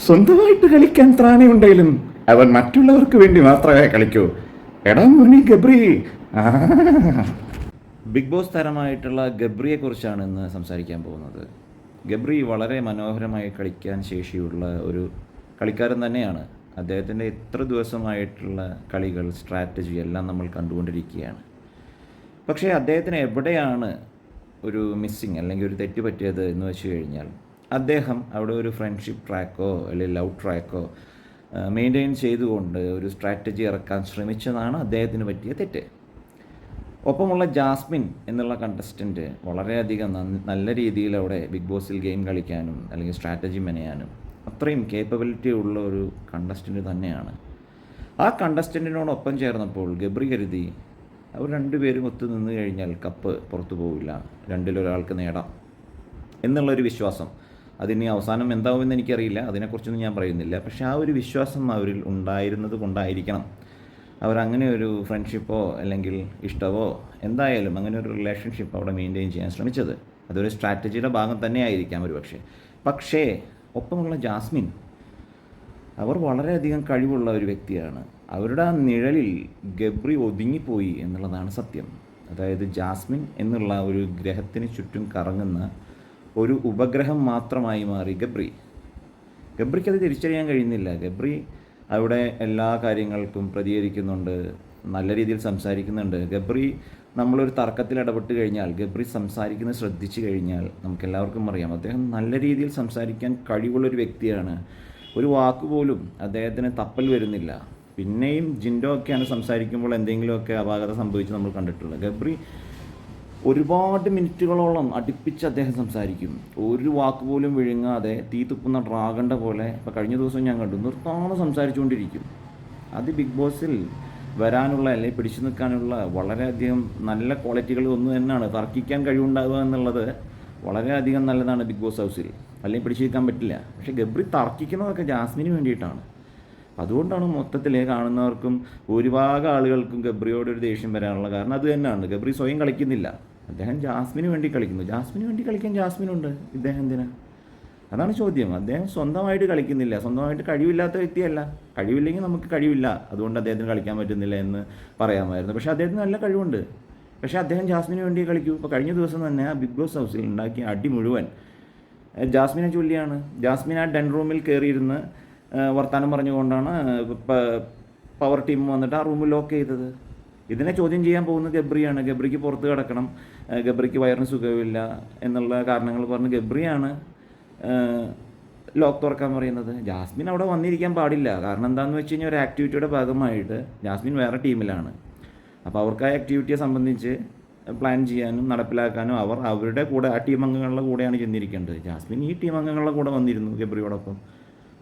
സ്വന്തമായിട്ട് കളിക്കാൻ ത്രാണിയുണ്ടെങ്കിലും അവൻ മറ്റുള്ളവർക്ക് വേണ്ടി മാത്രമേ കളിക്കൂ. എടാ മോനി ഗബ്രി. ബിഗ് ബോസ് താരമായിട്ടുള്ള ഗബ്രിയെക്കുറിച്ചാണ് ഇന്ന് സംസാരിക്കാൻ പോകുന്നത്. ഗബ്രി വളരെ മനോഹരമായി കളിക്കാൻ ശേഷിയുള്ള ഒരു കളിക്കാരൻ തന്നെയാണ്. അദ്ദേഹത്തിൻ്റെ ഇത്ര ദിവസമായിട്ടുള്ള കളികൾ, സ്ട്രാറ്റജി എല്ലാം നമ്മൾ കണ്ടുകൊണ്ടിരിക്കുകയാണ്. പക്ഷേ അദ്ദേഹത്തിന് എവിടെയാണ് ഒരു മിസ്സിങ് അല്ലെങ്കിൽ ഒരു തെറ്റ് പറ്റിയത് എന്ന് വെച്ച് കഴിഞ്ഞാൽ, അദ്ദേഹം അവിടെ ഒരു ഫ്രണ്ട്ഷിപ്പ് ട്രാക്കോ അല്ലെങ്കിൽ ലവ് ട്രാക്കോ മെയിൻറ്റെയിൻ ചെയ്തുകൊണ്ട് ഒരു സ്ട്രാറ്റജി ഇറക്കാൻ ശ്രമിച്ചതാണ് അദ്ദേഹത്തിന് പറ്റിയ തെറ്റ്. ഒപ്പമുള്ള ജാസ്മിൻ എന്നുള്ള കണ്ടസ്റ്റൻറ്റ് വളരെയധികം നല്ല രീതിയിൽ അവിടെ ബിഗ് ബോസിൽ ഗെയിം കളിക്കാനും അല്ലെങ്കിൽ സ്ട്രാറ്റജി മെനയാനും അത്രയും കേപ്പബിലിറ്റി ഉള്ള ഒരു കണ്ടസ്റ്റൻറ്റ് തന്നെയാണ്. ആ കണ്ടസ്റ്റൻറ്റിനോടൊപ്പം ചേർന്നപ്പോൾ ഗബ്രി കരുതി അവർ രണ്ടുപേരും ഒത്തു നിന്ന് കഴിഞ്ഞാൽ കപ്പ് പുറത്തു പോവില്ല, രണ്ടിലൊരാൾക്ക് നേടാം എന്നുള്ളൊരു വിശ്വാസം. അതിനി അവസാനം എന്താവുമെന്ന് എനിക്കറിയില്ല, അതിനെക്കുറിച്ചൊന്നും ഞാൻ പറയുന്നില്ല. പക്ഷേ ആ ഒരു വിശ്വാസം അവരിൽ ഉണ്ടായിരുന്നത് കൊണ്ടായിരിക്കണം അവരങ്ങനെ ഒരു ഫ്രണ്ട്ഷിപ്പോ അല്ലെങ്കിൽ ഇഷ്ടമോ എന്തായാലും അങ്ങനെ ഒരു റിലേഷൻഷിപ്പ് അവിടെ മെയിൻറ്റെയിൻ ചെയ്യാൻ ശ്രമിച്ചത്. അതൊരു സ്ട്രാറ്റജിയുടെ ഭാഗം തന്നെ ആയിരിക്കാം ഒരു പക്ഷേ ഒപ്പമുള്ള ജാസ്മിൻ അവർ വളരെയധികം കഴിവുള്ള ഒരു വ്യക്തിയാണ്. അവരുടെ ആ നിഴലിൽ ഗബ്രി ഒതുങ്ങിപ്പോയി എന്നുള്ളതാണ് സത്യം. അതായത് ജാസ്മിൻ എന്നുള്ള ഒരു ഗ്രഹത്തിന് ചുറ്റും കറങ്ങുന്ന ഒരു ഉപഗ്രഹം മാത്രമായി മാറി ഗബ്രിക്കത് തിരിച്ചറിയാൻ കഴിയുന്നില്ല. ഗബ്രി അവിടെ എല്ലാ കാര്യങ്ങൾക്കും പ്രതികരിക്കുന്നുണ്ട്, നല്ല രീതിയിൽ സംസാരിക്കുന്നുണ്ട്. ഗബ്രി നമ്മളൊരു തർക്കത്തിൽ ഇടപെട്ട് കഴിഞ്ഞാൽ, ഗബ്രി സംസാരിക്കുന്നത് ശ്രദ്ധിച്ചു കഴിഞ്ഞാൽ നമുക്കെല്ലാവർക്കും അറിയാം അദ്ദേഹം നല്ല രീതിയിൽ സംസാരിക്കാൻ കഴിവുള്ളൊരു വ്യക്തിയാണ്. ഒരു വാക്കുപോലും അദ്ദേഹത്തിന് തപ്പൽ വരുന്നില്ല. പിന്നെയും ജിൻഡോ ഒക്കെയാണ് സംസാരിക്കുമ്പോൾ എന്തെങ്കിലുമൊക്കെ അപാകത സംഭവിച്ച് നമ്മൾ കണ്ടിട്ടുള്ളത്. ഗബ്രി ഒരുപാട് മിനിറ്റുകളോളം അടുപ്പിച്ച് അദ്ദേഹം സംസാരിക്കും. ഒരു വാക്ക് പോലും വിഴുങ്ങാതെ തീ തുപ്പുന്ന ഡ്രാഗണ്ട പോലെ. ഇപ്പോൾ കഴിഞ്ഞ ദിവസം ഞാൻ കണ്ടു, നിർത്താതെ സംസാരിച്ചുകൊണ്ടിരിക്കും. അത് ബിഗ് ബോസിൽ വരാനുള്ള അല്ലെങ്കിൽ പിടിച്ചു നിൽക്കാനുള്ള വളരെയധികം നല്ല ക്വാളിറ്റികൾ ഒന്ന് തന്നെയാണ്. തർക്കിക്കാൻ കഴിവുണ്ടാവുക എന്നുള്ളത് വളരെയധികം നല്ലതാണ് ബിഗ് ബോസ് ഹൗസിൽ, അല്ലെങ്കിൽ പിടിച്ചു നിൽക്കാൻ പറ്റില്ല. പക്ഷേ ഗബ്രി തർക്കിക്കുന്നതൊക്കെ ജാസ്മിന് വേണ്ടിയിട്ടാണ്. അതുകൊണ്ടാണ് മൊത്തത്തിൽ കാണുന്നവർക്കും ഭൂരിഭാഗം ആളുകൾക്കും ഗബ്രിയോടൊരു ദേഷ്യം വരാനുള്ള കാരണം അത് തന്നെയാണ്. ഗബ്രി സ്വയം കളിക്കുന്നില്ല, അദ്ദേഹം ജാസ്മിന് വേണ്ടി കളിക്കുന്നു. ജാസ്മിന് വേണ്ടി കളിക്കാൻ ജാസ്മിനുണ്ട്, ഇദ്ദേഹം എന്തിനാ? അതാണ് ചോദ്യം. അദ്ദേഹം സ്വന്തമായിട്ട് കളിക്കുന്നില്ല, സ്വന്തമായിട്ട് കഴിവില്ലാത്ത വ്യക്തിയല്ല. കഴിവില്ലെങ്കിൽ നമുക്ക് കഴിവില്ല, അതുകൊണ്ട് അദ്ദേഹത്തിന് കളിക്കാൻ പറ്റുന്നില്ല എന്ന് പറയാമായിരുന്നു. പക്ഷേ അദ്ദേഹത്തിന് നല്ല കഴിവുണ്ട്. പക്ഷേ അദ്ദേഹം ജാസ്മിന് വേണ്ടി കളിക്കൂ. ഇപ്പോൾ കഴിഞ്ഞ ദിവസം തന്നെ ആ ബിഗ് ബോസ് ഹൗസിൽ ഉണ്ടാക്കിയ അടി മുഴുവൻ ജാസ്മിനെ ചൊല്ലിയാണ്. ജാസ്മിൻ ആ ഡെൻ റൂമിൽ കയറിയിരുന്ന് വർത്തമാനം പറഞ്ഞുകൊണ്ടാണ് പവർ ടീം വന്നിട്ട് ആ റൂമിൽ ലോക്ക് ചെയ്തത്. ഇതിനെ ചോദ്യം ചെയ്യാൻ പോകുന്നത് ഗബ്രിയാണ്. ഗബ്രിക്ക് പുറത്ത് കിടക്കണം, ഗബ്രിക്ക് വയറിന് സുഖമില്ല എന്നുള്ള കാരണങ്ങൾ പറഞ്ഞ് ഗബ്രിയാണ് ലോക്ക് തുറക്കാൻ പറയുന്നത്. ജാസ്മിൻ അവിടെ വന്നിരിക്കാൻ പാടില്ല. കാരണം എന്താണെന്ന് വെച്ച് കഴിഞ്ഞാൽ ഒരു ആക്ടിവിറ്റിയുടെ ഭാഗമായിട്ട് ജാസ്മിൻ വേറെ ടീമിലാണ്. അപ്പോൾ അവർക്ക് ആ ആക്ടിവിറ്റിയെ സംബന്ധിച്ച് പ്ലാൻ ചെയ്യാനും നടപ്പിലാക്കാനും അവരുടെ കൂടെ ആ ടീം അംഗങ്ങളുടെ കൂടെയാണ് ചെന്നിരിക്കേണ്ടത്. ജാസ്മിൻ ഈ ടീം അംഗങ്ങളുടെ കൂടെ വന്നിരുന്നു ഗബ്രിയോടൊപ്പം.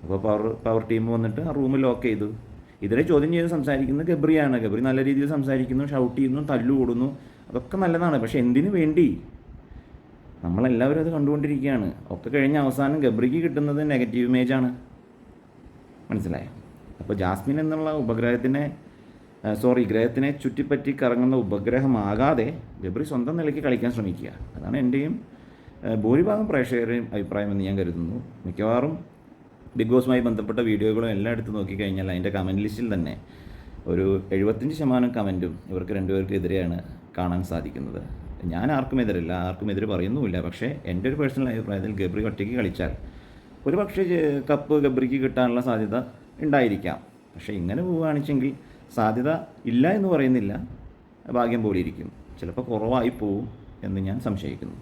അപ്പോൾ പവർ ടീം വന്നിട്ട് ആ റൂം ലോക്ക് ചെയ്തു. ഇതിനെ ചോദ്യം ചെയ്ത് സംസാരിക്കുന്നത് ഗബ്രിയാണ്. ഗബ്രി നല്ല രീതിയിൽ സംസാരിക്കുന്നു, ഷൗട്ട് ചെയ്യുന്നു, തല്ലു കൂടുന്നു, അതൊക്കെ നല്ലതാണ്. പക്ഷേ എന്തിനു വേണ്ടി? നമ്മളെല്ലാവരും അത് കണ്ടുകൊണ്ടിരിക്കുകയാണ്. ഒക്കെ കഴിഞ്ഞ അവസാനം ഗബ്രിക്ക് കിട്ടുന്നത് നെഗറ്റീവ് ഇമേജാണ്. മനസ്സിലായോ? അപ്പോൾ ജാസ്മിൻ എന്നുള്ള ഗ്രഹത്തിനെ ചുറ്റിപ്പറ്റി കറങ്ങുന്ന ഉപഗ്രഹമാകാതെ ഗബ്രി സ്വന്തം നിലയ്ക്ക് കളിക്കാൻ ശ്രമിക്കുക. അതാണ് എൻ്റെയും ഭൂരിഭാഗം പ്രേക്ഷകരുടെയും അഭിപ്രായം എന്ന് ഞാൻ കരുതുന്നു. മിക്കവാറും ബിഗ് ബോസുമായി ബന്ധപ്പെട്ട വീഡിയോകളും എല്ലാം എടുത്ത് നോക്കിക്കഴിഞ്ഞാൽ അതിൻ്റെ കമൻറ്റ് ലിസ്റ്റിൽ തന്നെ ഒരു 75% കമൻറ്റും ഇവർക്ക് രണ്ടുപേർക്കും എതിരെയാണ് കാണാൻ സാധിക്കുന്നത്. ഞാൻ ആർക്കും എതിരല്ല, ആർക്കും എതിരെ പറയുന്നുമില്ല. പക്ഷേ എൻ്റെ ഒരു പേഴ്സണൽ അഭിപ്രായത്തിൽ ഗബ്രി ഒറ്റയ്ക്ക് കളിച്ചാൽ ഒരു പക്ഷേ കപ്പ് ഗബ്രിക്ക് കിട്ടാനുള്ള സാധ്യത ഉണ്ടായിരിക്കാം. പക്ഷേ ഇങ്ങനെ പോവുകയാണെച്ചെങ്കിൽ സാധ്യത ഇല്ല എന്ന് പറയുന്നില്ല, ഭാഗ്യം പോലെ ഇരിക്കും. ചിലപ്പോൾ കുറവായി പോവും എന്ന് ഞാൻ സംശയിക്കുന്നു.